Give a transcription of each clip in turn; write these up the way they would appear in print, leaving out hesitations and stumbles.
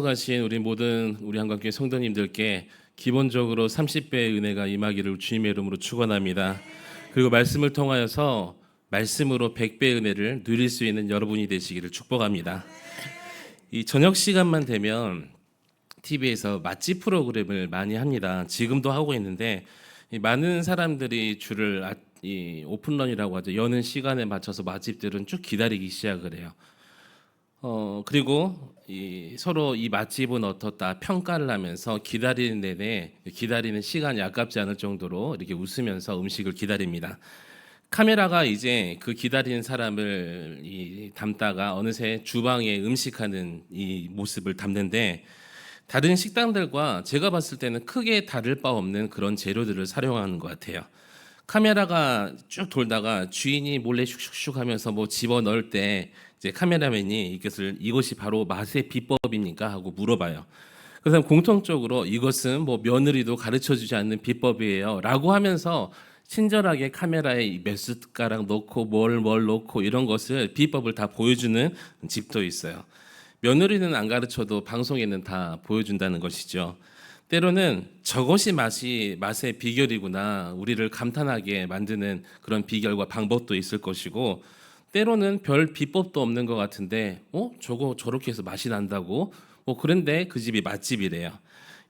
가신 우리 모든 우리 한국교회 성도님들께 기본적으로 30배의 은혜가 임하기를 주님의 이름으로 축원합니다. 그리고 말씀을 통하여서 말씀으로 100배의 은혜를 누릴 수 있는 여러분이 되시기를 축복합니다. 이 저녁 시간만 되면 TV에서 맛집 프로그램을 많이 합니다. 지금도 하고 있는데 많은 사람들이 줄을 이 오픈런이라고 하죠. 여는 시간에 맞춰서 맛집들은 쭉 기다리기 시작을 해요. 그리고 서로 이 맛집은 어떻다 평가를 하면서 기다리는 내내 기다리는 시간이 아깝지 않을 정도로 이렇게 웃으면서 음식을 기다립니다. 카메라가 이제 그 기다리는 사람을 담다가 어느새 주방에 음식하는 이 모습을 담는데, 다른 식당들과 제가 봤을 때는 크게 다를 바 없는 그런 재료들을 사용하는 것 같아요. 카메라가 쭉 돌다가 주인이 몰래 슉슉슉 하면서 뭐 집어 넣을 때 이제 카메라맨이 이것이 바로 맛의 비법입니까 하고 물어봐요. 그래서 공통적으로 이것은 뭐 며느리도 가르쳐주지 않는 비법이에요라고 하면서 친절하게 카메라에 몇 숟가락 넣고 뭘 넣고 이런 것을 비법을 다 보여주는 집도 있어요. 며느리는 안 가르쳐도 방송에는 다 보여준다는 것이죠. 때로는 저것이 맛의 비결이구나, 우리를 감탄하게 만드는 그런 비결과 방법도 있을 것이고, 때로는 별 비법도 없는 것 같은데 저거 저렇게 해서 맛이 난다고? 그런데 그 집이 맛집이래요.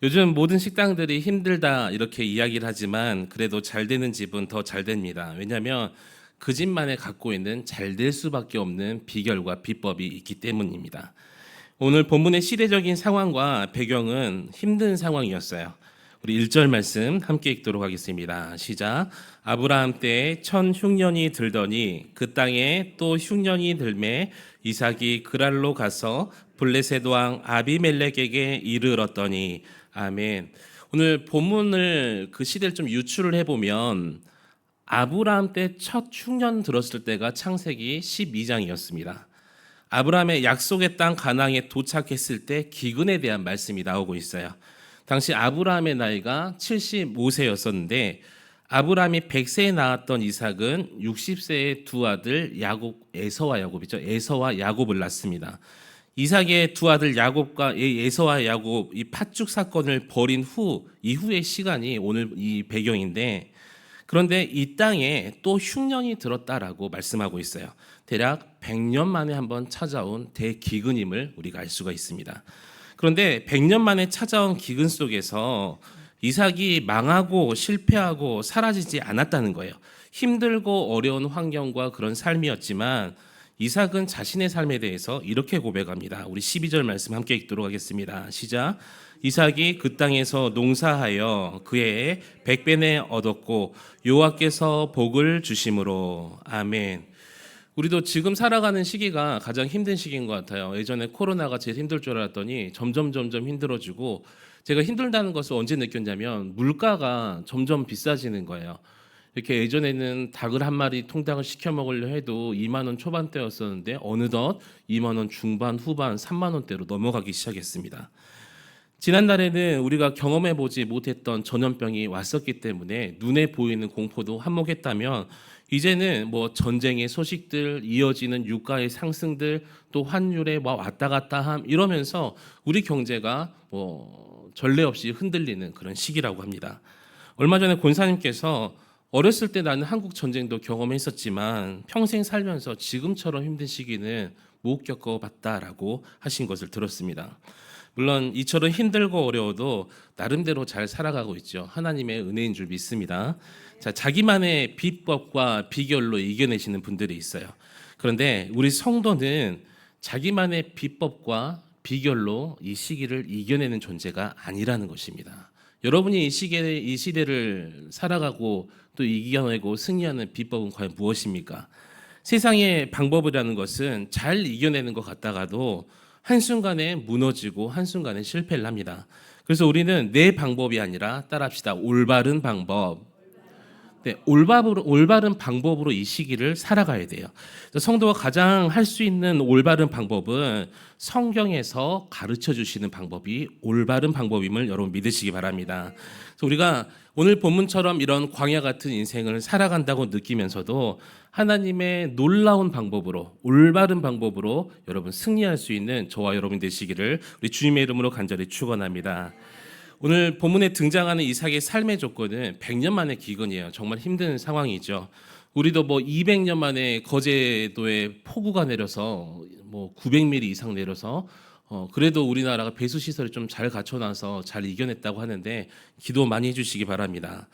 요즘 모든 식당들이 힘들다 이렇게 이야기를 하지만 그래도 잘 되는 집은 더 잘 됩니다. 왜냐하면 그 집만에 갖고 있는 잘 될 수밖에 없는 비결과 비법이 있기 때문입니다. 오늘 본문의 시대적인 상황과 배경은 힘든 상황이었어요. 우리 1절 말씀 함께 읽도록 하겠습니다. 시작. 아브라함 때에 1000흉년이 들더니 그 땅에 또 흉년이 들매 이삭이 그랄로 가서 블레셋 왕 아비멜렉에게 이르렀더니. 아멘. 오늘 본문을 그 시대를 좀 유추를 해보면 아브라함 때 첫 흉년 들었을 때가 창세기 12장이었습니다. 아브라함의 약속의 땅 가나안에 도착했을 때 기근에 대한 말씀이 나오고 있어요. 당시 아브라함의 나이가 75세였었는데 아브라함이 100세에 낳았던 이삭은 60세의 두 아들 에서와 야곱이죠. 에서와 야곱을 낳습니다. 이삭의 두 아들 야곱과 에서와 야곱 이 팥죽 사건을 벌인 이후의 시간이 오늘 이 배경인데, 그런데 이 땅에 또 흉년이 들었다라고 말씀하고 있어요. 대략 100년 만에 한번 찾아온 대기근임을 우리가 알 수가 있습니다. 그런데 100년 만에 찾아온 기근 속에서 이삭이 망하고 실패하고 사라지지 않았다는 거예요. 힘들고 어려운 환경과 그런 삶이었지만 이삭은 자신의 삶에 대해서 이렇게 고백합니다. 우리 12절 말씀 함께 읽도록 하겠습니다. 시작. 이삭이 그 땅에서 농사하여 그의 100배내 얻었고 여호와께서 복을 주심으로. 아멘. 우리도 지금 살아가는 시기가 가장 힘든 시기인 것 같아요. 예전에 코로나가 제일 힘들 줄 알았더니 점점 힘들어지고, 제가 힘들다는 것을 언제 느꼈냐면 물가가 점점 비싸지는 거예요. 이렇게 예전에는 닭을 한 마리 통닭을 시켜 먹으려 해도 2만 원 초반대였었는데 어느덧 2만 원 중반 후반 3만 원대로 넘어가기 시작했습니다. 지난달에는 우리가 경험해보지 못했던 전염병이 왔었기 때문에 눈에 보이는 공포도 한몫했다면, 이제는 뭐 전쟁의 소식들, 이어지는 유가의 상승들, 또 환율의 왔다 갔다 함 이러면서 우리 경제가 전례 없이 흔들리는 그런 시기라고 합니다. 얼마 전에 권사님께서 어렸을 때 나는 한국 전쟁도 경험했었지만 평생 살면서 지금처럼 힘든 시기는 못 겪어봤다라고 하신 것을 들었습니다. 물론 이처럼 힘들고 어려워도 나름대로 잘 살아가고 있죠. 하나님의 은혜인 줄 믿습니다. 자, 자기만의 비법과 비결로 이겨내시는 분들이 있어요. 그런데 우리 성도는 자기만의 비법과 비결로 이 시기를 이겨내는 존재가 아니라는 것입니다. 여러분이 이 시대를 살아가고 또 이겨내고 승리하는 비법은 과연 무엇입니까? 세상의 방법이라는 것은 잘 이겨내는 것 같다가도 한순간에 무너지고 한순간에 실패를 합니다. 그래서 우리는 내 방법이 아니라 따라합시다. 올바른 방법. 네, 올바른 방법으로 이 시기를 살아가야 돼요. 그래서 성도가 가장 할 수 있는 올바른 방법은 성경에서 가르쳐 주시는 방법이 올바른 방법임을 여러분 믿으시기 바랍니다. 그래서 우리가 오늘 본문처럼 이런 광야 같은 인생을 살아간다고 느끼면서도 하나님의 놀라운 방법으로, 올바른 방법으로 여러분 승리할 수 있는 저와 여러분 되시기를 우리 주님의 이름으로 간절히 축원합니다. 오늘 본문에 등장하는 이삭의 삶의 조건은 100년 만의 기근이에요. 정말 힘든 상황이죠. 우리도 뭐 200년 만에 거제도에 폭우가 내려서 뭐 900mm 이상 내려서 그래도 우리나라가 배수 시설이 좀 잘 갖춰놔서 잘 이겨냈다고 하는데 기도 많이 해주시기 바랍니다.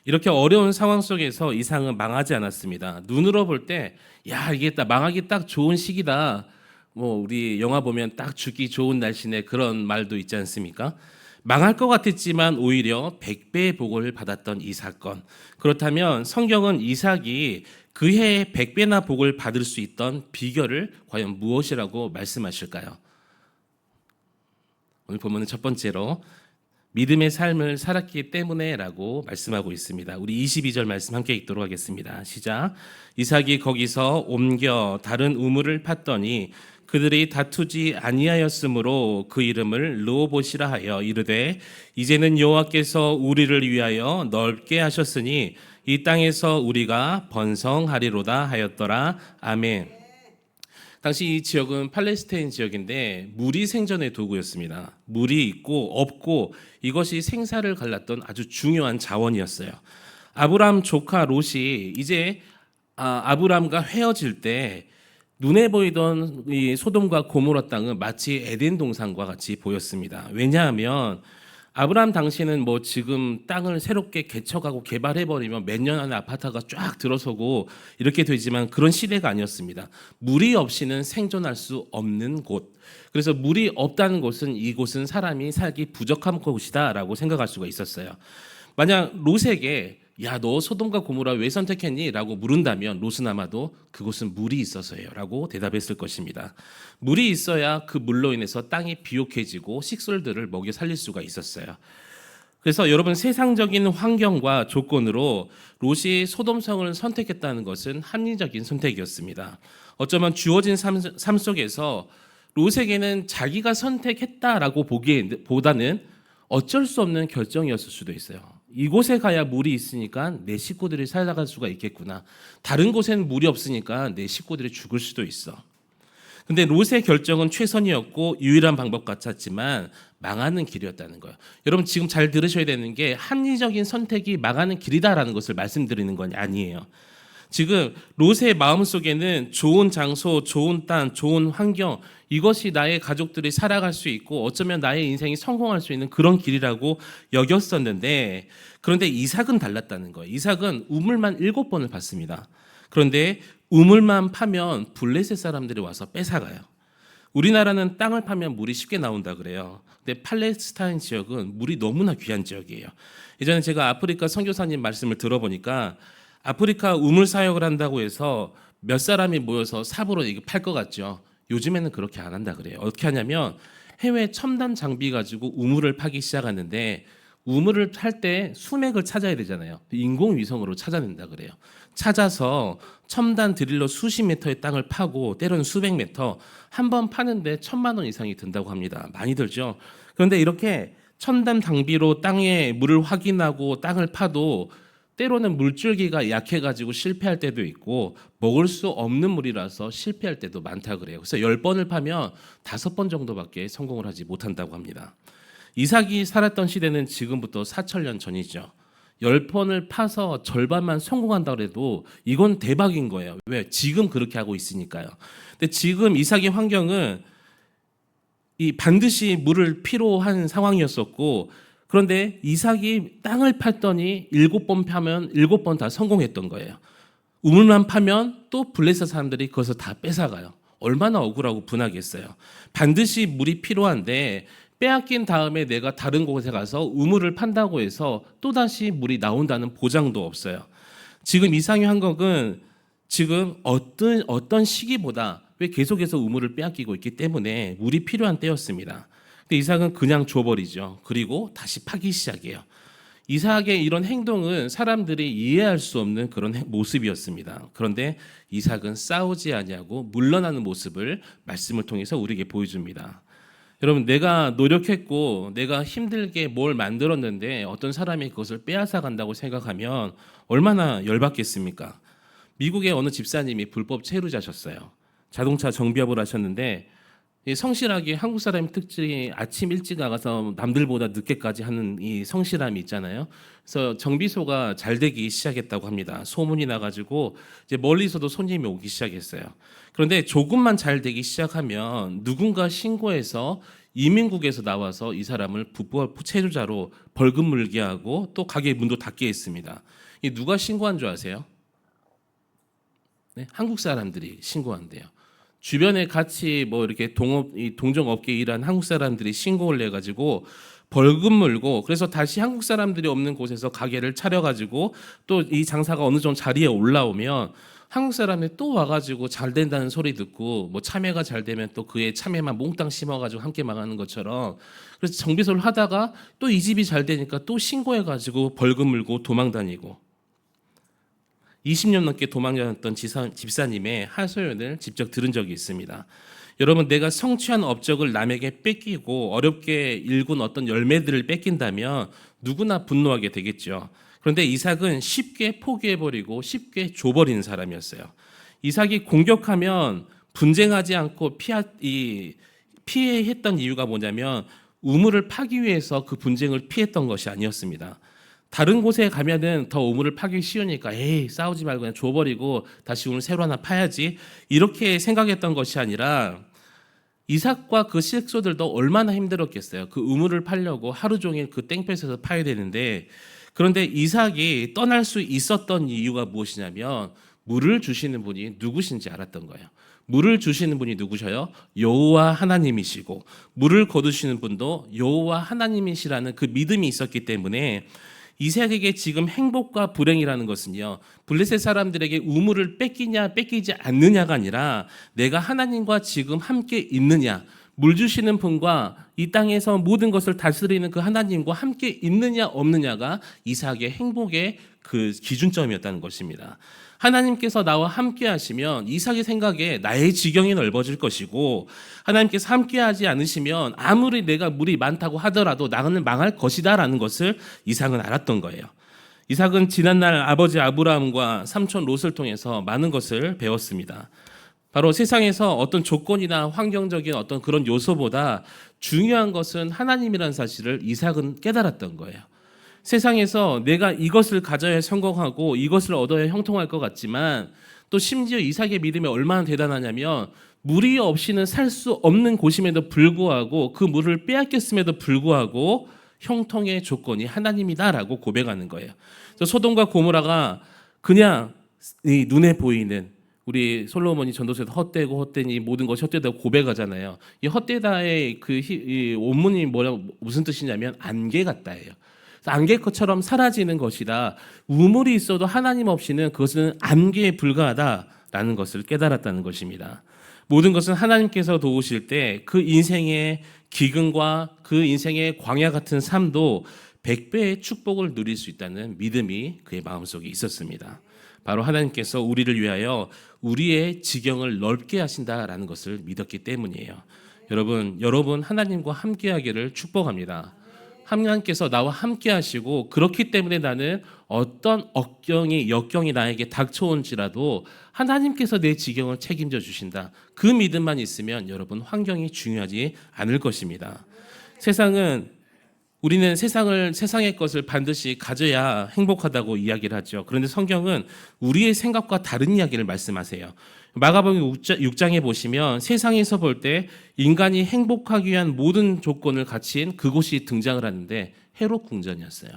이렇게 어려운 상황 속에서 이삭은 망하지 않았습니다. 눈으로 볼 때 야 이게 딱 망하기 딱 좋은 시기다. 뭐 우리 영화 보면 딱 죽기 좋은 날씨네 그런 말도 있지 않습니까? 망할 것 같았지만 오히려 100배의 복을 받았던 이 사건. 그렇다면 성경은 이삭이 그 해에 100배나 복을 받을 수 있던 비결을 과연 무엇이라고 말씀하실까요? 오늘 본문은 첫 번째로 믿음의 삶을 살았기 때문에라고 말씀하고 있습니다. 우리 22절 말씀 함께 읽도록 하겠습니다. 시작. 이삭이 거기서 옮겨 다른 우물을 팠더니 그들이 다투지 아니하였으므로 그 이름을 르호봇이라 하여 이르되 이제는 여호와께서 우리를 위하여 넓게 하셨으니 이 땅에서 우리가 번성하리로다 하였더라. 아멘. 당시 이 지역은 팔레스타인 지역인데 물이 생존의 도구였습니다. 물이 있고 없고 이것이 생사를 갈랐던 아주 중요한 자원이었어요. 아브람 조카 롯이 이제 아브람과 헤어질 때 눈에 보이던 이 소돔과 고모라 땅은 마치 에덴 동산과 같이 보였습니다. 왜냐하면 아브라함 당시에는 뭐 지금 땅을 새롭게 개척하고 개발해버리면 몇 년 안에 아파트가 쫙 들어서고 이렇게 되지만 그런 시대가 아니었습니다. 물이 없이는 생존할 수 없는 곳. 그래서 물이 없다는 곳은 이곳은 사람이 살기 부족한 곳이다라고 생각할 수가 있었어요. 만약 롯에게 야, 너 소돔과 고모라 왜 선택했니? 라고 물은다면 롯은 아마도 그곳은 물이 있어서예요 라고 대답했을 것입니다. 물이 있어야 그 물로 인해서 땅이 비옥해지고 식솔들을 먹여 살릴 수가 있었어요. 그래서 여러분 세상적인 환경과 조건으로 롯이 소돔성을 선택했다는 것은 합리적인 선택이었습니다. 어쩌면 주어진 삶 속에서 롯에게는 자기가 선택했다라고 보기보다는 어쩔 수 없는 결정이었을 수도 있어요. 이곳에 가야 물이 있으니까 내 식구들이 살아갈 수가 있겠구나. 다른 곳에는 물이 없으니까 내 식구들이 죽을 수도 있어. 근데 롯의 결정은 최선이었고 유일한 방법 같았지만 망하는 길이었다는 거예요. 여러분 지금 잘 들으셔야 되는 게 합리적인 선택이 망하는 길이다라는 것을 말씀드리는 건 아니에요. 지금 롯의 마음속에는 좋은 장소, 좋은 땅, 좋은 환경 이것이 나의 가족들이 살아갈 수 있고 어쩌면 나의 인생이 성공할 수 있는 그런 길이라고 여겼었는데 그런데 이삭은 달랐다는 거예요. 이삭은 우물만 7번을 팠습니다. 그런데 우물만 파면 블레셋 사람들이 와서 뺏어가요. 우리나라는 땅을 파면 물이 쉽게 나온다 그래요. 근데 팔레스타인 지역은 물이 너무나 귀한 지역이에요. 예전에 제가 아프리카 선교사님 말씀을 들어보니까 아프리카 우물 사역을 한다고 해서 몇 사람이 모여서 삽으로 이거 팔 것 같죠. 요즘에는 그렇게 안 한다 그래요. 어떻게 하냐면 해외 첨단 장비 가지고 우물을 파기 시작하는데 우물을 팔 때 수맥을 찾아야 되잖아요. 인공위성으로 찾아낸다 그래요. 찾아서 첨단 드릴로 수십 미터의 땅을 파고 때로는 수백 미터 한 번 파는데 1,000만 원 이상이 든다고 합니다. 많이 들죠. 그런데 이렇게 첨단 장비로 땅에 물을 확인하고 땅을 파도 때로는 물줄기가 약해가지고 실패할 때도 있고 먹을 수 없는 물이라서 실패할 때도 많다 그래요. 그래서 10번을 파면 5번 정도밖에 성공을 하지 못한다고 합니다. 이삭이 살았던 시대는 지금부터 4,000년 전이죠. 10번을 파서 절반만 성공한다고 해도 이건 대박인 거예요. 왜? 지금 그렇게 하고 있으니까요. 근데 지금 이삭의 환경은 이 반드시 물을 필요한 상황이었었고 그런데 이삭이 땅을 팔더니 7번 파면 7번 다 성공했던 거예요. 우물만 파면 또 블레셋 사람들이 그것을 다 뺏어가요. 얼마나 억울하고 분하겠어요. 반드시 물이 필요한데 빼앗긴 다음에 내가 다른 곳에 가서 우물을 판다고 해서 또다시 물이 나온다는 보장도 없어요. 지금 이삭의 환경은 지금 어떤 시기보다 왜 계속해서 우물을 빼앗기고 있기 때문에 물이 필요한 때였습니다. 근데 이삭은 그냥 줘버리죠. 그리고 다시 파기 시작해요. 이삭의 이런 행동은 사람들이 이해할 수 없는 그런 모습이었습니다. 그런데 이삭은 싸우지 아니하고 물러나는 모습을 말씀을 통해서 우리에게 보여줍니다. 여러분, 내가 노력했고 내가 힘들게 뭘 만들었는데 어떤 사람이 그것을 빼앗아 간다고 생각하면 얼마나 열받겠습니까? 미국의 어느 집사님이 불법 체류자셨어요. 자동차 정비업을 하셨는데 성실하게, 한국 사람의 특징이 아침 일찍 나가서 남들보다 늦게까지 하는 이 성실함이 있잖아요. 그래서 정비소가 잘 되기 시작했다고 합니다. 소문이 나가지고 이제 멀리서도 손님이 오기 시작했어요. 그런데 조금만 잘 되기 시작하면 누군가 신고해서 이민국에서 나와서 이 사람을 불법 체류자로 벌금 물게 하고 또 가게 문도 닫게 했습니다. 이 누가 신고한 줄 아세요? 네? 한국 사람들이 신고한대요. 주변에 같이 뭐 이렇게 동종업계 일한 한국 사람들이 신고를 해가지고 벌금 물고, 그래서 다시 한국 사람들이 없는 곳에서 가게를 차려가지고 또 이 장사가 어느 정도 자리에 올라오면 한국 사람이 또 와가지고 잘 된다는 소리 듣고 뭐 참외가 잘 되면 또 그의 참외만 몽땅 심어가지고 함께 망하는 것처럼, 그래서 정비소를 하다가 또 이 집이 잘 되니까 또 신고해가지고 벌금 물고 도망 다니고, 20년 넘게 도망다녔던 집사님의 하소연을 직접 들은 적이 있습니다. 여러분, 내가 성취한 업적을 남에게 뺏기고 어렵게 일군 어떤 열매들을 뺏긴다면 누구나 분노하게 되겠죠. 그런데 이삭은 쉽게 포기해버리고 쉽게 줘버리는 사람이었어요. 이삭이 공격하면 분쟁하지 않고 피했던 이유가 뭐냐면 우물을 파기 위해서 그 분쟁을 피했던 것이 아니었습니다. 다른 곳에 가면은 더 우물을 파기 쉬우니까 에이 싸우지 말고 그냥 줘버리고 다시 우물 새로 하나 파야지, 이렇게 생각했던 것이 아니라 이삭과 그 식소들도 얼마나 힘들었겠어요. 그 우물을 파려고 하루 종일 그 땡볕에서 파야 되는데, 그런데 이삭이 떠날 수 있었던 이유가 무엇이냐면 물을 주시는 분이 누구신지 알았던 거예요. 물을 주시는 분이 누구셔요? 여호와 하나님이시고 물을 거두시는 분도 여호와 하나님이시라는 그 믿음이 있었기 때문에 이삭에게 지금 행복과 불행이라는 것은요, 블레셋 사람들에게 우물을 뺏기냐 뺏기지 않느냐가 아니라 내가 하나님과 지금 함께 있느냐, 물 주시는 분과 이 땅에서 모든 것을 다스리는 그 하나님과 함께 있느냐 없느냐가 이삭의 행복의 그 기준점이었다는 것입니다. 하나님께서 나와 함께 하시면 이삭의 생각에 나의 지경이 넓어질 것이고, 하나님께서 함께 하지 않으시면 아무리 내가 물이 많다고 하더라도 나는 망할 것이다 라는 것을 이삭은 알았던 거예요. 이삭은 지난날 아버지 아브라함과 삼촌 롯을 통해서 많은 것을 배웠습니다. 바로 세상에서 어떤 조건이나 환경적인 어떤 그런 요소보다 중요한 것은 하나님이라는 사실을 이삭은 깨달았던 거예요. 세상에서 내가 이것을 가져야 성공하고 이것을 얻어야 형통할 것 같지만, 또 심지어 이삭의 믿음이 얼마나 대단하냐면 물이 없이는 살 수 없는 곳임에도 불구하고 그 물을 빼앗겼음에도 불구하고 형통의 조건이 하나님이다라고 고백하는 거예요. 소돔과 고모라가 그냥 이 눈에 보이는, 우리 솔로몬이 전도서에서 헛되고 헛되니 모든 것이 헛되다고 고백하잖아요. 이 헛되다의 이 원문이 무슨 뜻이냐면 안개 같다예요. 안개처럼 사라지는 것이다. 우물이 있어도 하나님 없이는 그것은 안개에 불과하다라는 것을 깨달았다는 것입니다. 모든 것은 하나님께서 도우실 때 그 인생의 기근과 그 인생의 광야 같은 삶도 100배의 축복을 누릴 수 있다는 믿음이 그의 마음속에 있었습니다. 바로 하나님께서 우리를 위하여 우리의 지경을 넓게 하신다라는 것을 믿었기 때문이에요. 여러분 하나님과 함께하기를 축복합니다. 하나님께서 나와 함께 하시고, 그렇기 때문에 나는 어떤 역경이 나에게 닥쳐온지라도 하나님께서 내 지경을 책임져 주신다. 그 믿음만 있으면 여러분 환경이 중요하지 않을 것입니다. 우리는 세상의 것을 반드시 가져야 행복하다고 이야기를 하죠. 그런데 성경은 우리의 생각과 다른 이야기를 말씀하세요. 마가복음 6장에 보시면 세상에서 볼 때 인간이 행복하기 위한 모든 조건을 갖춘 그곳이 등장을 하는데 헤롯 궁전이었어요.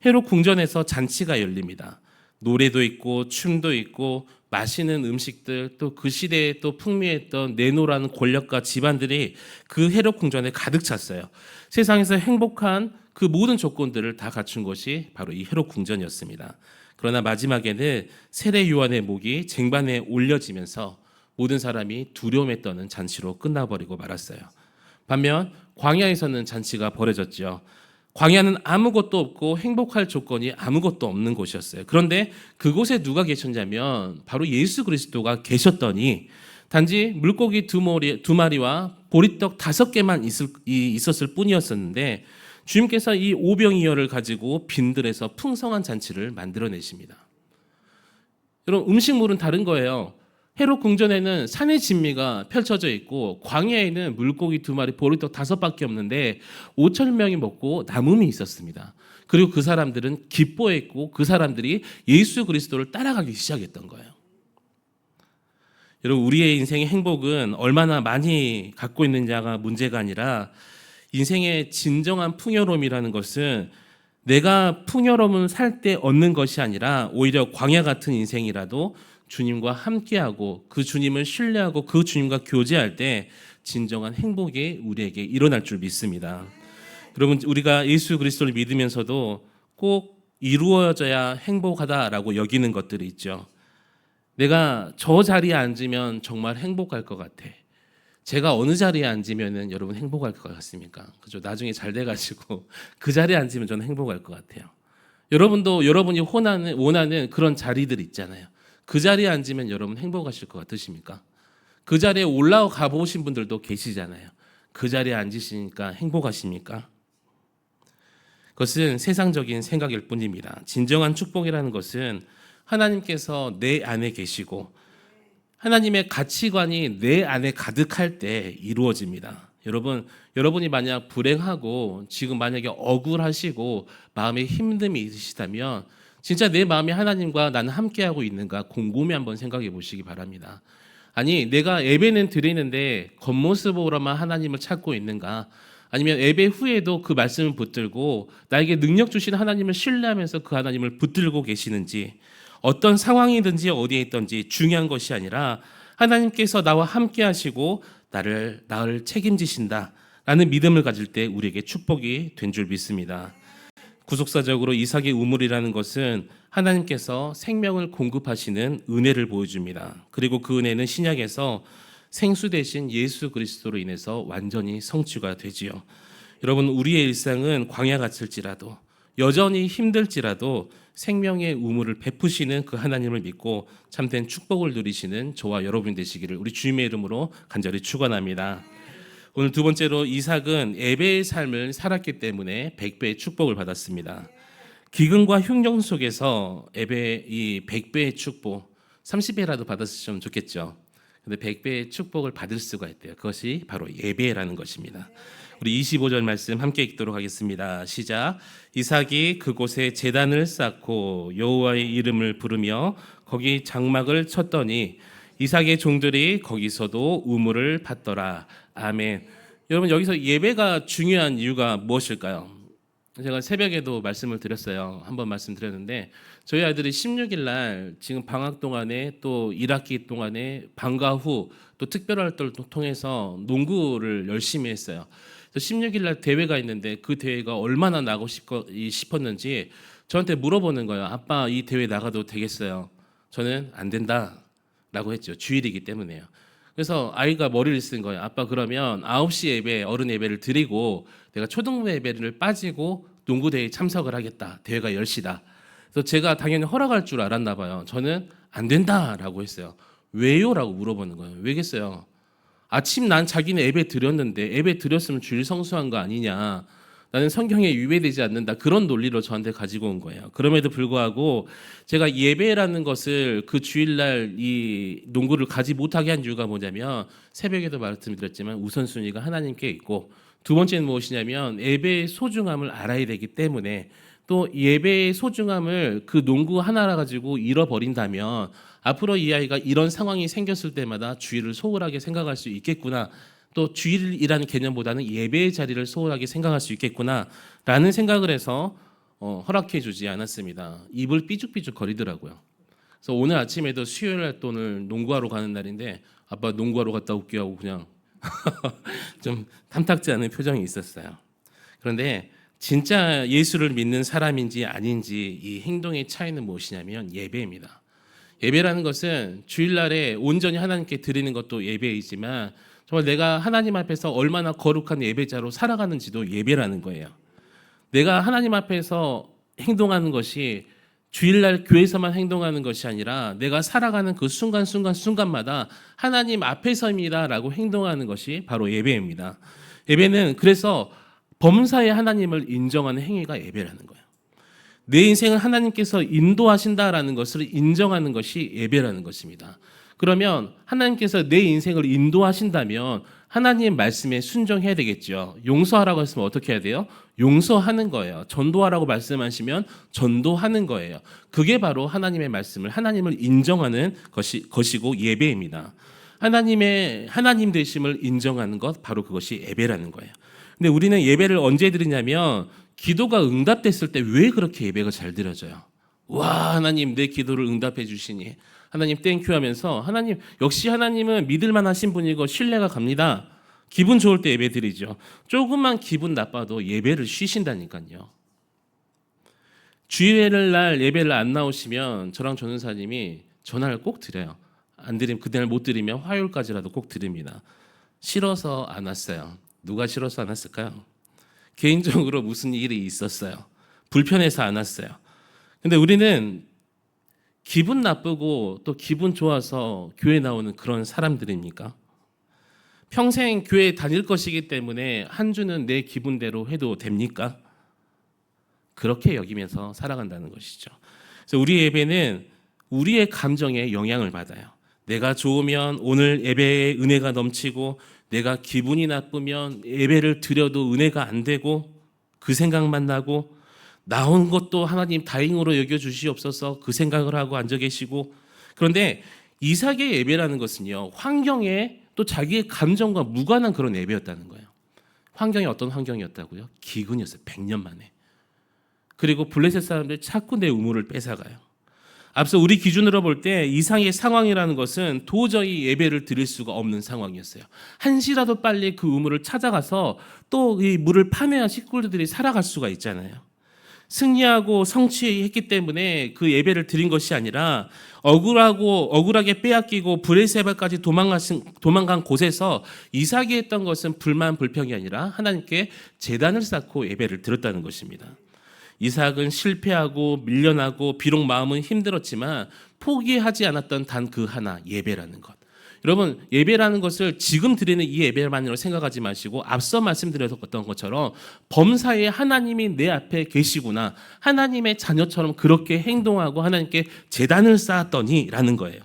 헤롯 궁전에서 잔치가 열립니다. 노래도 있고 춤도 있고 맛있는 음식들, 또 그 시대에 또 풍미했던 네노라는 권력과 집안들이 그 헤롯 궁전에 가득 찼어요. 세상에서 행복한 그 모든 조건들을 다 갖춘 것이 바로 이 헤롯 궁전이었습니다. 그러나 마지막에는 세례 요한의 목이 쟁반에 올려지면서 모든 사람이 두려움에 떠는 잔치로 끝나버리고 말았어요. 반면 광야에서는 잔치가 벌어졌죠. 광야는 아무것도 없고 행복할 조건이 아무것도 없는 곳이었어요. 그런데 그곳에 누가 계셨냐면 바로 예수 그리스도가 계셨더니 단지 물고기 두 마리와 보리떡 5개만 있었을 뿐이었었는데 주님께서 이 오병이어를 가지고 빈들에서 풍성한 잔치를 만들어내십니다. 여러분, 음식물은 다른 거예요. 헤롯 궁전에는 산의 진미가 펼쳐져 있고 광야에는 물고기 2마리, 보리떡 5밖에 없는데 5천 명이 먹고 남음이 있었습니다. 그리고 그 사람들은 기뻐했고 그 사람들이 예수 그리스도를 따라가기 시작했던 거예요. 여러분, 우리의 인생의 행복은 얼마나 많이 갖고 있느냐가 문제가 아니라 인생의 진정한 풍요로움이라는 것은 내가 풍요로움을 살 때 얻는 것이 아니라 오히려 광야 같은 인생이라도 주님과 함께하고 그 주님을 신뢰하고 그 주님과 교제할 때 진정한 행복이 우리에게 일어날 줄 믿습니다. 여러분, 우리가 예수 그리스도를 믿으면서도 꼭 이루어져야 행복하다라고 여기는 것들이 있죠. 내가 저 자리에 앉으면 정말 행복할 것 같아. 제가 어느 자리에 앉으면 여러분 행복할 것 같습니까? 그죠? 나중에 잘 돼가지고 그 자리에 앉으면 저는 행복할 것 같아요. 여러분도 여러분이 원하는 그런 자리들 있잖아요. 그 자리에 앉으면 여러분 행복하실 것 같으십니까? 그 자리에 올라가 보신 분들도 계시잖아요. 그 자리에 앉으시니까 행복하십니까? 그것은 세상적인 생각일 뿐입니다. 진정한 축복이라는 것은 하나님께서 내 안에 계시고 하나님의 가치관이 내 안에 가득할 때 이루어집니다. 여러분이 만약 불행하고 지금 만약에 억울하시고 마음에 힘듦이 있으시다면 진짜 내 마음이 하나님과 나는 함께하고 있는가 곰곰이 한번 생각해 보시기 바랍니다. 아니, 내가 예배는 드리는데 겉모습으로만 하나님을 찾고 있는가? 아니면 예배 후에도 그 말씀을 붙들고 나에게 능력 주신 하나님을 신뢰하면서 그 하나님을 붙들고 계시는지, 어떤 상황이든지 어디에 있든지 중요한 것이 아니라 하나님께서 나와 함께 하시고 나를 책임지신다라는 믿음을 가질 때 우리에게 축복이 된 줄 믿습니다. 구속사적으로 이삭의 우물이라는 것은 하나님께서 생명을 공급하시는 은혜를 보여줍니다. 그리고 그 은혜는 신약에서 생수 대신 예수 그리스도로 인해서 완전히 성취가 되지요. 여러분, 우리의 일상은 광야 같을지라도 여전히 힘들지라도 생명의 우물을 베푸시는 그 하나님을 믿고 참된 축복을 누리시는 저와 여러분 되시기를 우리 주님의 이름으로 간절히 축원합니다. 오늘 두 번째로 이삭은 예배의 삶을 살았기 때문에 100배의 축복을 받았습니다. 기근과 흉년 속에서 이 100배의 축복, 30배라도 받았으면 좋겠죠. 근데 100배의 축복을 받을 수가 있대요. 그것이 바로 예배라는 것입니다. 우리 25절 말씀 함께 읽도록 하겠습니다. 시작. 이삭이 그곳에 제단을 쌓고 여호와의 이름을 부르며 거기 장막을 쳤더니 이삭의 종들이 거기서도 우물을 받더라. 아멘. 여러분, 여기서 예배가 중요한 이유가 무엇일까요? 제가 새벽에도 말씀을 드렸어요. 한번 말씀드렸는데 저희 아들이 16일 날 지금 방학 동안에 또 1학기 동안에 방과 후 또 특별활동을 통해서 농구를 열심히 했어요. 16일 날 대회가 있는데 그 대회가 얼마나 나고 싶었는지 저한테 물어보는 거예요. 아빠, 이 대회 나가도 되겠어요? 저는 안 된다라고 했죠. 주일이기 때문에요. 그래서 아이가 머리를 쓴 거예요. 아빠, 그러면 9시 예배, 어른 예배를 드리고 내가 초등부 예배를 빠지고 농구 대회에 참석을 하겠다. 대회가 10시다. 그래서 제가 당연히 허락할 줄 알았나 봐요. 저는 안 된다라고 했어요. 왜요? 라고 물어보는 거예요. 왜겠어요? 아침 난 자기는 예배 드렸는데 예배 드렸으면 주일 성수한 거 아니냐. 나는 성경에 위배되지 않는다. 그런 논리로 저한테 가지고 온 거예요. 그럼에도 불구하고 제가 예배라는 것을 그 주일날 이 농구를 가지 못하게 한 이유가 뭐냐면 새벽에도 말씀드렸지만 우선순위가 하나님께 있고 두 번째는 무엇이냐면 예배의 소중함을 알아야 되기 때문에 또 예배의 소중함을 그 농구 하나라 가지고 잃어버린다면 앞으로 이 아이가 이런 상황이 생겼을 때마다 주일을 소홀하게 생각할 수 있겠구나. 또 주일이라는 개념보다는 예배의 자리를 소홀하게 생각할 수 있겠구나라는 생각을 해서 허락해 주지 않았습니다. 입을 삐죽삐죽 거리더라고요. 그래서 오늘 아침에도 수요일 날 오늘 농구하러 가는 날인데 아빠 농구하러 갔다 올게 하고 그냥 좀 탐탁지 않은 표정이 있었어요. 그런데 진짜 예수를 믿는 사람인지 아닌지 이 행동의 차이는 무엇이냐면 예배입니다. 예배라는 것은 주일날에 온전히 하나님께 드리는 것도 예배이지만 정말 내가 하나님 앞에서 얼마나 거룩한 예배자로 살아가는지도 예배라는 거예요. 내가 하나님 앞에서 행동하는 것이 주일날 교회에서만 행동하는 것이 아니라 내가 살아가는 그 순간마다 하나님 앞에서입니다라고 행동하는 것이 바로 예배입니다. 예배는 그래서 범사에 하나님을 인정하는 행위가 예배라는 거예요. 내 인생을 하나님께서 인도하신다라는 것을 인정하는 것이 예배라는 것입니다. 그러면 하나님께서 내 인생을 인도하신다면 하나님 말씀에 순종해야 되겠죠. 용서하라고 했으면 어떻게 해야 돼요? 용서하는 거예요. 전도하라고 말씀하시면 전도하는 거예요. 그게 바로 하나님의 말씀을, 하나님을 인정하는 것이고 예배입니다. 하나님 되심을 인정하는 것, 바로 그것이 예배라는 거예요. 근데 우리는 예배를 언제 드리냐면 기도가 응답됐을 때 왜 그렇게 예배가 잘 드려져요? 와, 하나님 내 기도를 응답해 주시니 하나님 땡큐 하면서 하나님, 역시 하나님은 믿을만 하신 분이고 신뢰가 갑니다. 기분 좋을 때 예배 드리죠. 조금만 기분 나빠도 예배를 쉬신다니까요. 주일날 날 예배를 안 나오시면 저랑 전은사님이 전화를 꼭 드려요. 안 드리면, 그날 못 드리면 화요일까지라도 꼭 드립니다. 싫어서 안 왔어요. 누가 싫어서 안 왔을까요? 개인적으로 무슨 일이 있었어요. 불편해서 안 왔어요. 근데 우리는 기분 나쁘고 또 기분 좋아서 교회 나오는 그런 사람들입니까? 평생 교회 다닐 것이기 때문에 한 주는 내 기분대로 해도 됩니까? 그렇게 여기면서 살아간다는 것이죠. 그래서 우리 예배는 우리의 감정에 영향을 받아요. 내가 좋으면 오늘 예배에 은혜가 넘치고, 내가 기분이 나쁘면 예배를 드려도 은혜가 안 되고 그 생각만 나고, 나온 것도 하나님 다행으로 여겨주시옵소서 그 생각을 하고 앉아 계시고. 그런데 이삭의 예배라는 것은요, 환경에 또 자기의 감정과 무관한 그런 예배였다는 거예요. 환경이 어떤 환경이었다고요? 기근이었어요. 100년 만에. 그리고 블레셋 사람들이 자꾸 내 우물을 뺏어가요. 앞서 우리 기준으로 볼 때 이상의 상황이라는 것은 도저히 예배를 드릴 수가 없는 상황이었어요. 한시라도 빨리 그 우물을 찾아가서 또 이 물을 파내야 식구들이 살아갈 수가 있잖아요. 승리하고 성취했기 때문에 그 예배를 드린 것이 아니라 억울하게 빼앗기고 브레세바까지 도망간 곳에서 이삭이 했던 것은 불만 불평이 아니라 하나님께 제단을 쌓고 예배를 드렸다는 것입니다. 이삭은 실패하고 밀려나고 비록 마음은 힘들었지만 포기하지 않았던 단 그 하나, 예배라는 것. 여러분, 예배라는 것을 지금 드리는 이 예배만으로 생각하지 마시고 앞서 말씀드렸던 것처럼 범사에 하나님이 내 앞에 계시구나, 하나님의 자녀처럼 그렇게 행동하고 하나님께 제단을 쌓았더니 라는 거예요.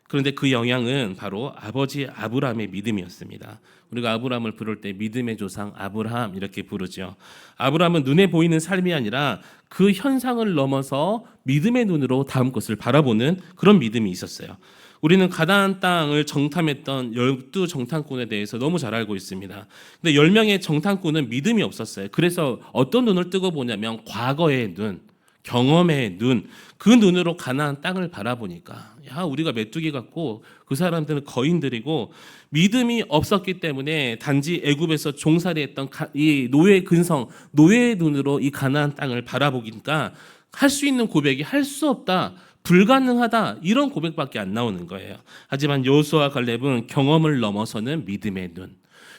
그런데 그 영향은 바로 아버지 아브라함의 믿음이었습니다. 우리가 아브라함을 부를 때 믿음의 조상 아브라함 이렇게 부르죠. 아브라함은 눈에 보이는 삶이 아니라 그 현상을 넘어서 믿음의 눈으로 다음 것을 바라보는 그런 믿음이 있었어요. 우리는 가나안 땅을 정탐했던 12 정탐꾼에 대해서 너무 잘 알고 있습니다. 근데 10명의 정탐꾼은 믿음이 없었어요. 그래서 어떤 눈을 뜨고 보냐면 과거의 눈, 경험의 눈, 그 눈으로 가나안 땅을 바라보니까 야, 우리가 메뚜기 같고 그 사람들은 거인들이고, 믿음이 없었기 때문에 단지 애굽에서 종살이했던 이 노예 근성, 노예의 눈으로 이 가나안 땅을 바라보니까 할 수 있는 고백이 할 수 없다, 불가능하다, 이런 고백밖에 안 나오는 거예요. 하지만 여호수아와 갈렙은 경험을 넘어서는 믿음의 눈.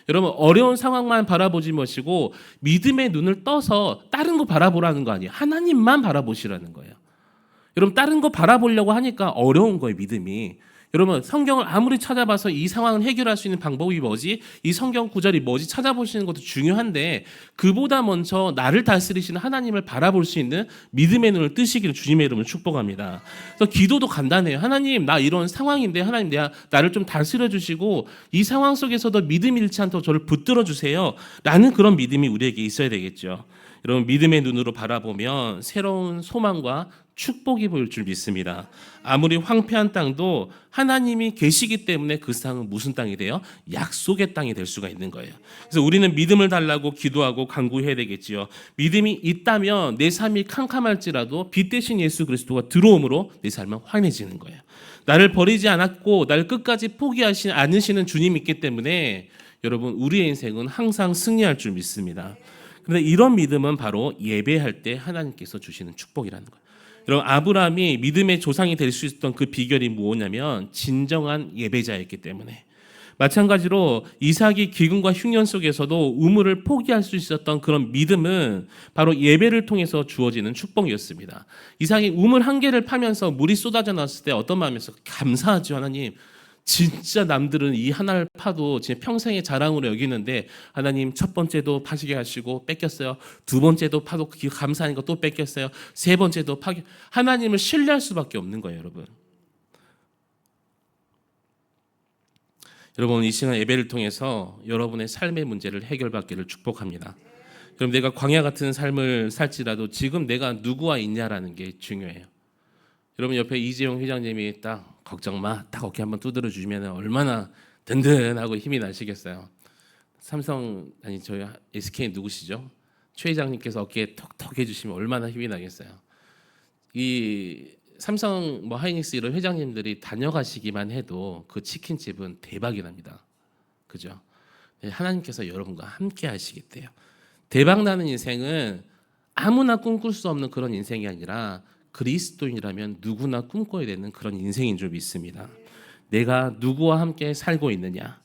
여러분, 어려운 상황만 바라보지 마시고 믿음의 눈을 떠서 다른 거 바라보라는 거 아니에요. 하나님만 바라보시라는 거예요. 여러분, 다른 거 바라보려고 하니까 어려운 거예요, 믿음이. 여러분, 성경을 아무리 찾아봐서 이 상황을 해결할 수 있는 방법이 뭐지? 이 성경 구절이 뭐지? 찾아보시는 것도 중요한데, 그보다 먼저 나를 다스리시는 하나님을 바라볼 수 있는 믿음의 눈을 뜨시기를 주님의 이름으로 축복합니다. 그래서 기도도 간단해요. 하나님, 나 이런 상황인데 하나님 나를 좀 다스려 주시고 이 상황 속에서도 믿음 잃지 않도록 저를 붙들어 주세요 라는 그런 믿음이 우리에게 있어야 되겠죠. 여러분, 믿음의 눈으로 바라보면 새로운 소망과 축복이 보일 줄 믿습니다. 아무리 황폐한 땅도 하나님이 계시기 때문에 그 땅은 무슨 땅이 돼요? 약속의 땅이 될 수가 있는 거예요. 그래서 우리는 믿음을 달라고 기도하고 간구해야 되겠지요. 믿음이 있다면 내 삶이 캄캄할지라도 빛 대신 예수 그리스도가 들어옴으로 내 삶은 환해지는 거예요. 나를 버리지 않았고 나를 끝까지 포기하지 않으시는 주님이 있기 때문에 여러분, 우리의 인생은 항상 승리할 줄 믿습니다. 그런데 이런 믿음은 바로 예배할 때 하나님께서 주시는 축복이라는 거예요. 여러분, 아브라함이 믿음의 조상이 될 수 있었던 그 비결이 뭐냐면 진정한 예배자였기 때문에, 마찬가지로 이삭이 기근과 흉년 속에서도 우물을 포기할 수 있었던 그런 믿음은 바로 예배를 통해서 주어지는 축복이었습니다. 이삭이 우물 한 개를 파면서 물이 쏟아져 나왔을 때 어떤 마음에서 감사하죠, 하나님. 진짜 남들은 이 하나를 파도 제 평생의 자랑으로 여기는데 하나님 첫 번째도 파시게 하시고 뺏겼어요. 두 번째도 파도 감사하니까 또 뺏겼어요. 세 번째도 파기 하나님을 신뢰할 수밖에 없는 거예요, 여러분. 여러분 이 시간 예배를 통해서 여러분의 삶의 문제를 해결받기를 축복합니다. 그럼 내가 광야 같은 삶을 살지라도 지금 내가 누구와 있냐라는 게 중요해요. 여러분 옆에 이재용 회장님이 딱 걱정 마, 딱 어깨 한번 두드려 주시면 얼마나 든든하고 힘이 나시겠어요. 삼성 아니 저희 SK 누구시죠? 최 회장님께서 어깨에 톡톡 해주시면 얼마나 힘이 나겠어요. 이 삼성 뭐 하이닉스 이런 회장님들이 다녀가시기만 해도 그 치킨집은 대박이 납니다. 그죠? 하나님께서 여러분과 함께 하시겠대요. 대박 나는 인생은 아무나 꿈꿀 수 없는 그런 인생이 아니라 그리스도인이라면 누구나 꿈꿔야 되는 그런 인생인 줄 믿습니다. 내가 누구와 함께 살고 있느냐?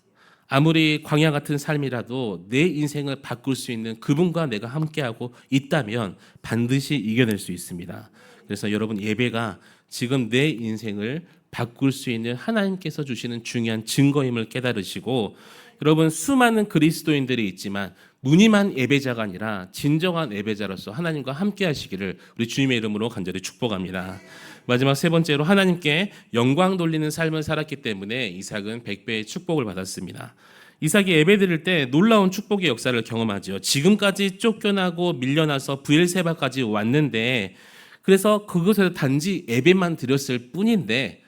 아무리 광야 같은 삶이라도 내 인생을 바꿀 수 있는 그분과 내가 함께하고 있다면 반드시 이겨낼 수 있습니다. 그래서 여러분 예배가 지금 내 인생을 바꿀 수 있는 하나님께서 주시는 중요한 증거임을 깨달으시고 여러분 수많은 그리스도인들이 있지만 무늬만 예배자가 아니라 진정한 예배자로서 하나님과 함께 하시기를 우리 주님의 이름으로 간절히 축복합니다. 마지막 세 번째로 하나님께 영광 돌리는 삶을 살았기 때문에 이삭은 100배의 축복을 받았습니다. 이삭이 예배드릴 때 놀라운 축복의 역사를 경험하죠. 지금까지 쫓겨나고 밀려나서 브엘세바까지 왔는데 그래서 그곳에서 단지 예배만 드렸을 뿐인데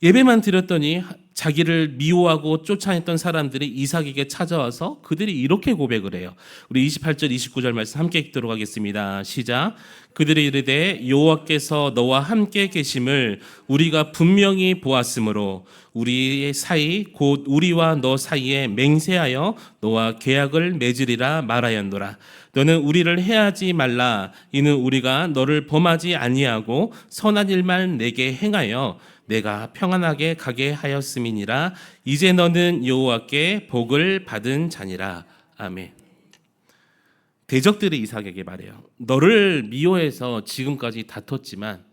예배만 드렸더니 자기를 미워하고 쫓아냈던 사람들이 이삭에게 찾아와서 그들이 이렇게 고백을 해요. 우리 28절 29절 말씀 함께 읽도록 하겠습니다. 시작. 그들이 이르되 여호와께서 너와 함께 계심을 우리가 분명히 보았으므로 우리의 사이 곧 우리와 너 사이에 맹세하여 너와 계약을 맺으리라 말하였노라. 너는 우리를 해하지 말라. 이는 우리가 너를 범하지 아니하고 선한 일만 내게 행하여 내가 평안하게 가게 하였음이니라. 이제 너는 여호와께 복을 받은 자니라. 아멘. 대적들이 이삭에게 말해요. 너를 미워해서 지금까지 다퉜지만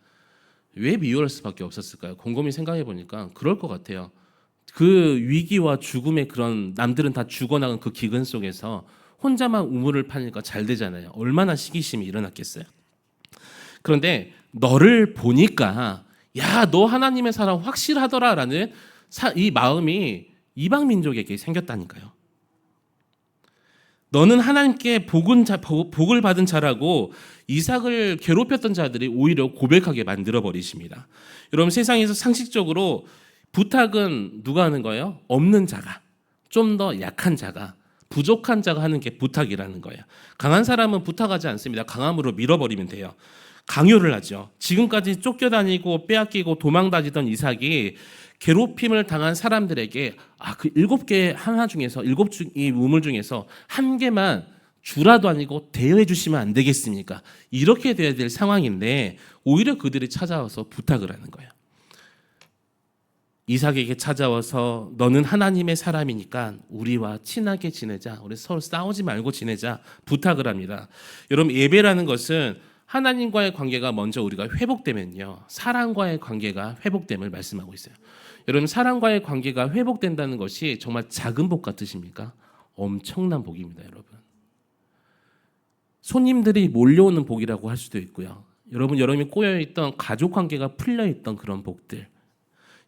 왜 미워할 수밖에 없었을까요? 곰곰이 생각해 보니까 그럴 것 같아요. 그 위기와 죽음의 그런 남들은 다 죽어나간 그 기근 속에서 혼자만 우물을 파니까 잘 되잖아요. 얼마나 시기심이 일어났겠어요. 그런데 너를 보니까 야, 너 하나님의 사람 확실하더라라는 이 마음이 이방 민족에게 생겼다니까요. 너는 하나님께 복을 받은 자라고 이삭을 괴롭혔던 자들이 오히려 고백하게 만들어 버리십니다. 여러분 세상에서 상식적으로 부탁은 누가 하는 거예요? 없는 자가, 좀 더 약한 자가, 부족한 자가 하는 게 부탁이라는 거예요. 강한 사람은 부탁하지 않습니다. 강함으로 밀어버리면 돼요. 강요를 하죠. 지금까지 쫓겨다니고 빼앗기고 도망다니던 이삭이 괴롭힘을 당한 사람들에게 그 7개 하나 중에서 이 우물 중에서 한 개만 주라도 아니고 대여해 주시면 안 되겠습니까? 이렇게 돼야 될 상황인데 오히려 그들이 찾아와서 부탁을 하는 거예요. 이삭에게 찾아와서 너는 하나님의 사람이니까 우리와 친하게 지내자. 우리 서로 싸우지 말고 지내자. 부탁을 합니다. 여러분 예배라는 것은 하나님과의 관계가 먼저 우리가 회복되면요. 사랑과의 관계가 회복됨을 말씀하고 있어요. 여러분 사랑과의 관계가 회복된다는 것이 정말 작은 복 같으십니까? 엄청난 복입니다, 여러분. 손님들이 몰려오는 복이라고 할 수도 있고요. 여러분이 꼬여있던 가족 관계가 풀려있던 그런 복들.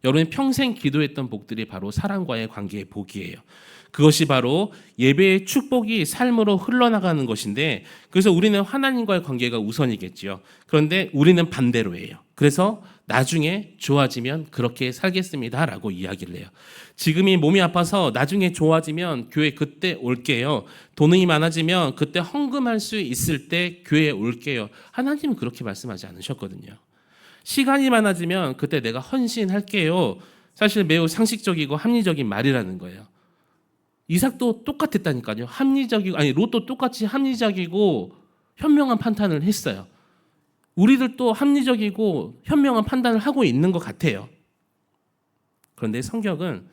여러분이 평생 기도했던 복들이 바로 사랑과의 관계의 복이에요. 그것이 바로 예배의 축복이 삶으로 흘러나가는 것인데 그래서 우리는 하나님과의 관계가 우선이겠지요. 그런데 우리는 반대로예요. 그래서 나중에 좋아지면 그렇게 살겠습니다라고 이야기를 해요. 지금이 몸이 아파서 나중에 좋아지면 교회 그때 올게요. 돈이 많아지면 그때 헌금할 수 있을 때 교회에 올게요. 하나님은 그렇게 말씀하지 않으셨거든요. 시간이 많아지면 그때 내가 헌신할게요. 사실 매우 상식적이고 합리적인 말이라는 거예요. 이삭도 똑같았다니까요. 롯도 똑같이 합리적이고 현명한 판단을 했어요. 우리들도 합리적이고 현명한 판단을 하고 있는 것 같아요. 그런데 성경은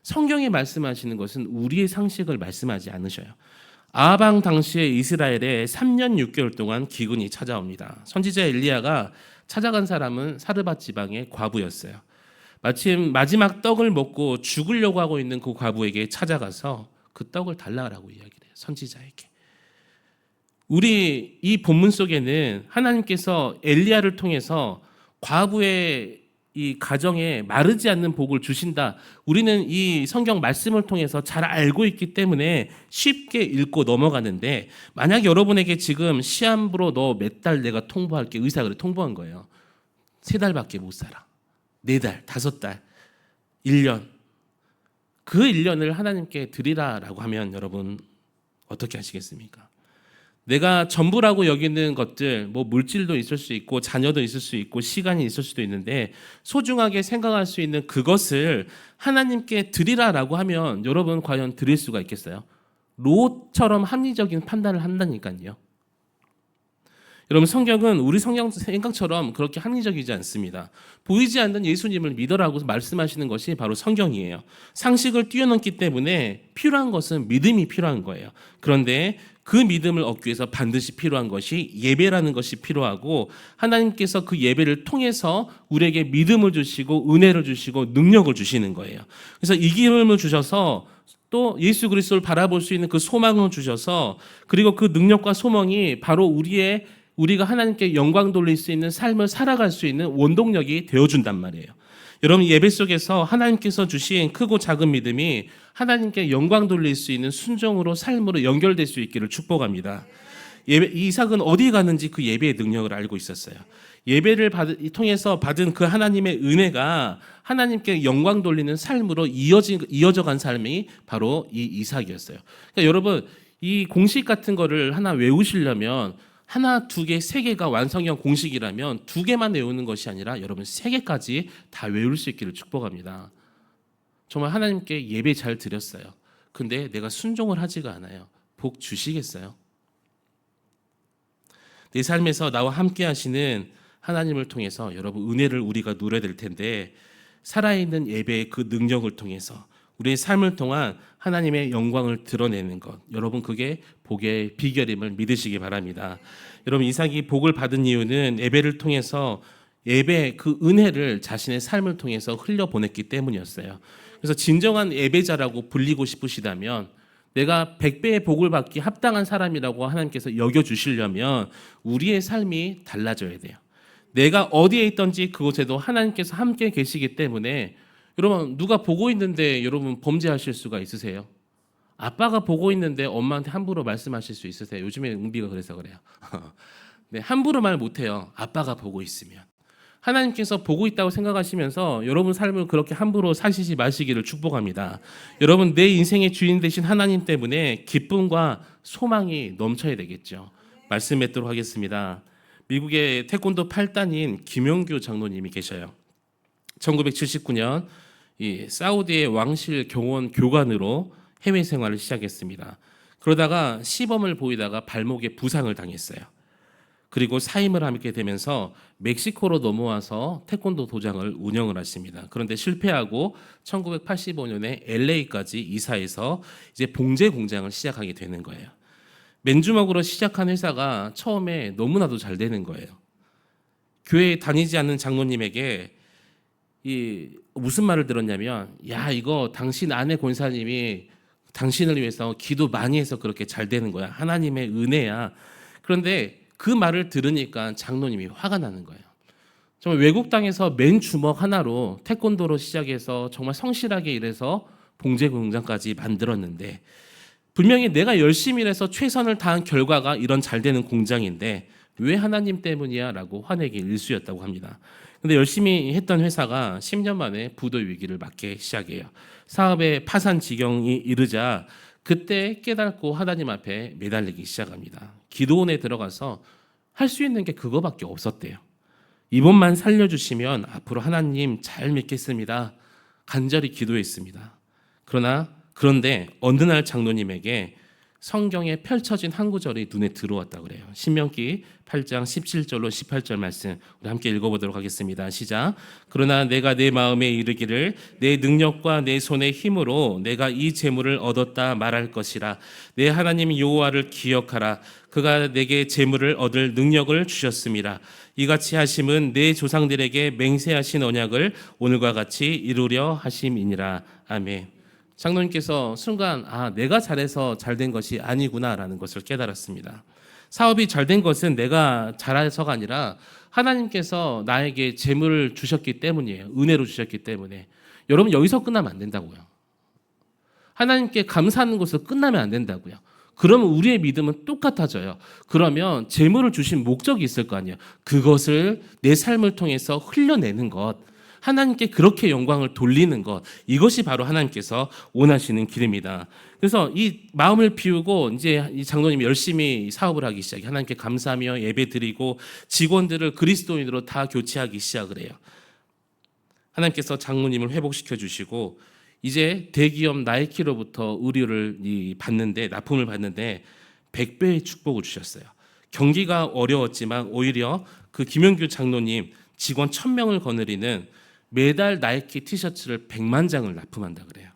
성경에 말씀하시는 것은 우리의 상식을 말씀하지 않으셔요. 아방 당시에 이스라엘에 3년 6개월 동안 기근이 찾아옵니다. 선지자 엘리야가 찾아간 사람은 사르밧 지방의 과부였어요. 마침 마지막 떡을 먹고 죽으려고 하고 있는 그 과부에게 찾아가서 그 떡을 달라라고 이야기를 해요. 선지자에게. 우리 이 본문 속에는 하나님께서 엘리야를 통해서 과부의 이 가정에 마르지 않는 복을 주신다. 우리는 이 성경 말씀을 통해서 잘 알고 있기 때문에 쉽게 읽고 넘어가는데, 만약 여러분에게 지금 시한부로 너 몇 달 내가 통보할게 의사가 그래 통보한 거예요. 3달밖에 못 살아. 4달, 5달, 1년. 그 1년을 하나님께 드리라라고 하면 여러분 어떻게 하시겠습니까? 내가 전부라고 여기는 것들, 뭐 물질도 있을 수 있고 자녀도 있을 수 있고 시간이 있을 수도 있는데 소중하게 생각할 수 있는 그것을 하나님께 드리라라고 하면 여러분 과연 드릴 수가 있겠어요? 롯처럼 합리적인 판단을 한다니까요. 여러분 성경은 우리 성경 생각처럼 그렇게 합리적이지 않습니다. 보이지 않는 예수님을 믿어라고 말씀하시는 것이 바로 성경이에요. 상식을 뛰어넘기 때문에 필요한 것은 믿음이 필요한 거예요. 그런데 그 믿음을 얻기 위해서 반드시 필요한 것이 예배라는 것이 필요하고, 하나님께서 그 예배를 통해서 우리에게 믿음을 주시고 은혜를 주시고 능력을 주시는 거예요. 그래서 이 기름을 주셔서 또 예수 그리스도를 바라볼 수 있는 그 소망을 주셔서, 그리고 그 능력과 소망이 바로 우리가 하나님께 영광 돌릴 수 있는 삶을 살아갈 수 있는 원동력이 되어준단 말이에요. 여러분 예배 속에서 하나님께서 주신 크고 작은 믿음이 하나님께 영광 돌릴 수 있는 순종으로 삶으로 연결될 수 있기를 축복합니다. 이삭은 어디 가는지 그 예배의 능력을 알고 있었어요. 예배를 통해서 받은 그 하나님의 은혜가 하나님께 영광 돌리는 삶으로 이어져 간 삶이 바로 이 이삭이었어요. 그러니까 여러분 이 공식 같은 거를 하나 외우시려면 하나, 2개, 3개가 완성형 공식이라면 2개만 외우는 것이 아니라 여러분 3개까지 다 외울 수 있기를 축복합니다. 정말 하나님께 예배 잘 드렸어요. 근데 내가 순종을 하지가 않아요. 복 주시겠어요? 내 삶에서 나와 함께 하시는 하나님을 통해서 여러분 은혜를 우리가 누려야 될 텐데, 살아있는 예배의 그 능력을 통해서 우리의 삶을 통한 하나님의 영광을 드러내는 것, 여러분 그게 복의 비결임을 믿으시기 바랍니다. 여러분 이삭이 복을 받은 이유는 예배를 통해서 예배 그 은혜를 자신의 삶을 통해서 흘려보냈기 때문이었어요. 그래서 진정한 예배자라고 불리고 싶으시다면, 내가 100배의 복을 받기 합당한 사람이라고 하나님께서 여겨주시려면 우리의 삶이 달라져야 돼요. 내가 어디에 있든지 그곳에도 하나님께서 함께 계시기 때문에, 여러분 누가 보고 있는데 여러분 범죄하실 수가 있으세요? 아빠가 보고 있는데 엄마한테 함부로 말씀하실 수 있으세요? 요즘에 응비가 그래서 그래요. 네, 함부로 말 못해요. 아빠가 보고 있으면. 하나님께서 보고 있다고 생각하시면서 여러분 삶을 그렇게 함부로 사시지 마시기를 축복합니다. 여러분 내 인생의 주인 되신 하나님 때문에 기쁨과 소망이 넘쳐야 되겠죠. 말씀 맺도록 하겠습니다. 미국의 태권도 8단인 김용규 장로님이 계셔요. 1979년 이 사우디의 왕실 경원 교관으로 해외 생활을 시작했습니다. 그러다가 시범을 보이다가 발목에 부상을 당했어요. 그리고 사임을 하게 되면서 멕시코로 넘어와서 태권도 도장을 운영을 하십니다. 그런데 실패하고 1985년에 LA까지 이사해서 이제 봉제 공장을 시작하게 되는 거예요. 맨주먹으로 시작한 회사가 처음에 너무나도 잘 되는 거예요. 교회에 다니지 않는 장로님에게 무슨 말을 들었냐면, 야 이거 당신 아내 권사님이 당신을 위해서 기도 많이 해서 그렇게 잘 되는 거야. 하나님의 은혜야. 그런데 그 말을 들으니까 장로님이 화가 나는 거예요. 정말 외국 땅에서 맨 주먹 하나로 태권도로 시작해서 정말 성실하게 일해서 봉제 공장까지 만들었는데, 분명히 내가 열심히 일해서 최선을 다한 결과가 이런 잘 되는 공장인데 왜 하나님 때문이야? 라고 화내기 일쑤였다고 합니다. 근데 열심히 했던 회사가 10년 만에 부도 위기를 맞게 시작해요. 사업의 파산 지경이 이르자 그때 깨닫고 하나님 앞에 매달리기 시작합니다. 기도원에 들어가서 할 수 있는 게 그거밖에 없었대요. 이번만 살려주시면 앞으로 하나님 잘 믿겠습니다. 간절히 기도했습니다. 그런데 어느 날 장로님에게 성경에 펼쳐진 한 구절이 눈에 들어왔다 그래요. 신명기 8장 17절로 18절 말씀 우리 함께 읽어보도록 하겠습니다. 시작. 그러나 내가 내 마음에 이르기를 내 능력과 내 손의 힘으로 내가 이 재물을 얻었다 말할 것이라. 내 하나님 여호와를 기억하라. 그가 내게 재물을 얻을 능력을 주셨음이라. 이같이 하심은 내 조상들에게 맹세하신 언약을 오늘과 같이 이루려 하심이니라. 아멘. 장로님께서 순간 내가 잘해서 잘된 것이 아니구나라는 것을 깨달았습니다. 사업이 잘된 것은 내가 잘해서가 아니라 하나님께서 나에게 재물을 주셨기 때문이에요. 은혜로 주셨기 때문에. 여러분 여기서 끝나면 안 된다고요. 하나님께 감사하는 것으로 끝나면 안 된다고요. 그러면 우리의 믿음은 똑같아져요. 그러면 재물을 주신 목적이 있을 거 아니에요. 그것을 내 삶을 통해서 흘려내는 것, 하나님께 그렇게 영광을 돌리는 것, 이것이 바로 하나님께서 원하시는 길입니다. 그래서 이 마음을 비우고 이제 이 장로님이 열심히 사업을 하기 시작해 하나님께 감사하며 예배드리고 직원들을 그리스도인으로 다 교체하기 시작을 해요. 하나님께서 장로님을 회복시켜 주시고 이제 대기업 나이키로부터 의료를 받는데 납품을 받는데 100배의 축복을 주셨어요. 경기가 어려웠지만 오히려 그 김영규 장로님 직원 1000명을 거느리는 매달 나이키 티셔츠를 100만 장을 납품한다 그래요.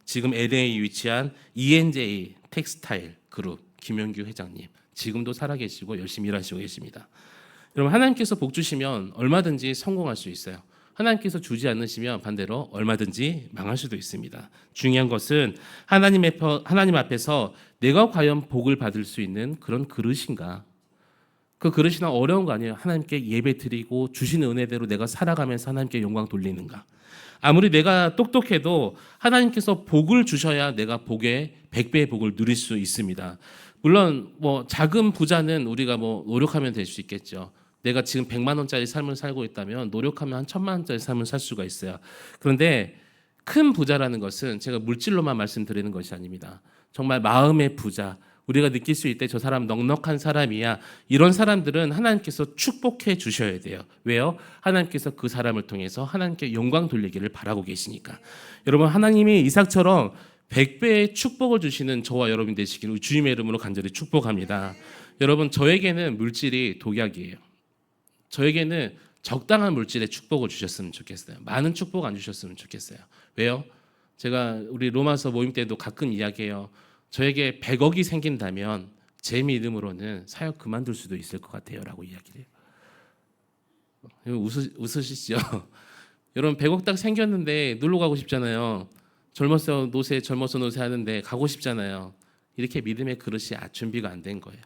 지금 LA에 위치한 ENJ 텍스타일 그룹 김영규 회장님 지금도 살아계시고 열심히 일하시고 계십니다. 여러분 하나님께서 복 주시면 얼마든지 성공할 수 있어요. 하나님께서 주지 않으시면 반대로 얼마든지 망할 수도 있습니다. 중요한 것은 하나님 앞에서 내가 과연 복을 받을 수 있는 그런 그릇인가? 그 그릇이나 어려운 거 아니에요. 하나님께 예배 드리고 주신 은혜대로 내가 살아가면서 하나님께 영광 돌리는가. 아무리 내가 똑똑해도 하나님께서 복을 주셔야 내가 복의 100배의 복을 누릴 수 있습니다. 물론 작은 부자는 우리가 노력하면 될 수 있겠죠. 내가 지금 100만 원짜리 삶을 살고 있다면 노력하면 한 1000만 원짜리 삶을 살 수가 있어요. 그런데 큰 부자라는 것은 제가 물질로만 말씀드리는 것이 아닙니다. 정말 마음의 부자, 우리가 느낄 수 있대 저 사람 넉넉한 사람이야. 이런 사람들은 하나님께서 축복해 주셔야 돼요. 왜요? 하나님께서 그 사람을 통해서 하나님께 영광 돌리기를 바라고 계시니까. 여러분 하나님이 이삭처럼 100배의 축복을 주시는 저와 여러분 되시기를 주님의 이름으로 간절히 축복합니다. 여러분 저에게는 물질이 독약이에요. 저에게는 적당한 물질의 축복을 주셨으면 좋겠어요. 많은 축복 안 주셨으면 좋겠어요. 왜요? 제가 우리 로마서 모임 때도 가끔 이야기해요. 저에게 100억이 생긴다면 제 믿음으로는 사역 그만둘 수도 있을 것 같아요 라고 이야기를 해요. 웃으시죠? 여러분 100억 딱 생겼는데 놀러 가고 싶잖아요. 젊어서 노세 하는데 가고 싶잖아요. 이렇게 믿음의 그릇이 준비가 안 된 거예요.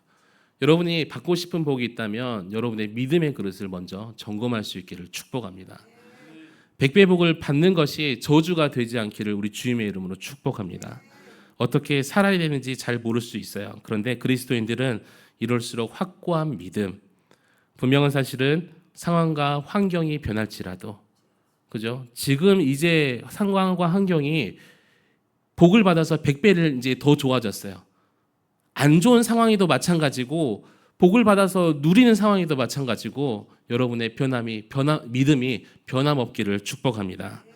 여러분이 받고 싶은 복이 있다면 여러분의 믿음의 그릇을 먼저 점검할 수 있기를 축복합니다. 100배 복을 받는 것이 저주가 되지 않기를 우리 주님의 이름으로 축복합니다. 어떻게 살아야 되는지 잘 모를 수 있어요. 그런데 그리스도인들은 이럴수록 확고한 믿음. 분명한 사실은 상황과 환경이 변할지라도, 그죠? 지금 이제 상황과 환경이 복을 받아서 100배를 이제 더 좋아졌어요. 안 좋은 상황이도 마찬가지고 복을 받아서 누리는 상황이도 마찬가지고 여러분의 믿음이 변함없기를 축복합니다.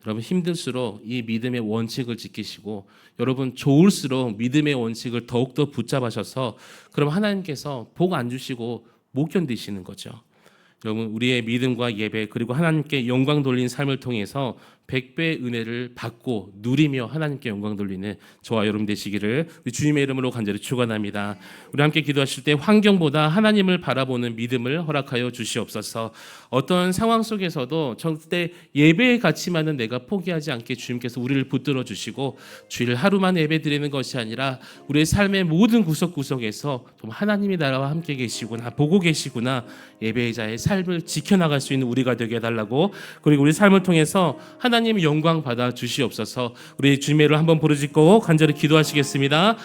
여러분 힘들수록 이 믿음의 원칙을 지키시고 여러분 좋을수록 믿음의 원칙을 더욱더 붙잡으셔서 그럼 하나님께서 복 안 주시고 못 견디시는 거죠. 여러분 우리의 믿음과 예배 그리고 하나님께 영광 돌린 삶을 통해서 100배의 은혜를 받고 누리며 하나님께 영광 돌리는 저와 여러분 되시기를 우리 주님의 이름으로 간절히 축원합니다. 우리 함께 기도하실 때 환경보다 하나님을 바라보는 믿음을 허락하여 주시옵소서. 어떤 상황 속에서도 절대 예배의 가치만은 내가 포기하지 않게 주님께서 우리를 붙들어 주시고 주일 하루만 예배 드리는 것이 아니라 우리의 삶의 모든 구석구석에서 좀 하나님이 나라와 함께 계시구나 보고 계시구나 예배자의 삶을 지켜나갈 수 있는 우리가 되게 해달라고 그리고 우리 삶을 통해서 하나님 영광 받아 주시옵소서. 우리 주님의 이름을 한번 부르짖고 간절히 기도하시겠습니다.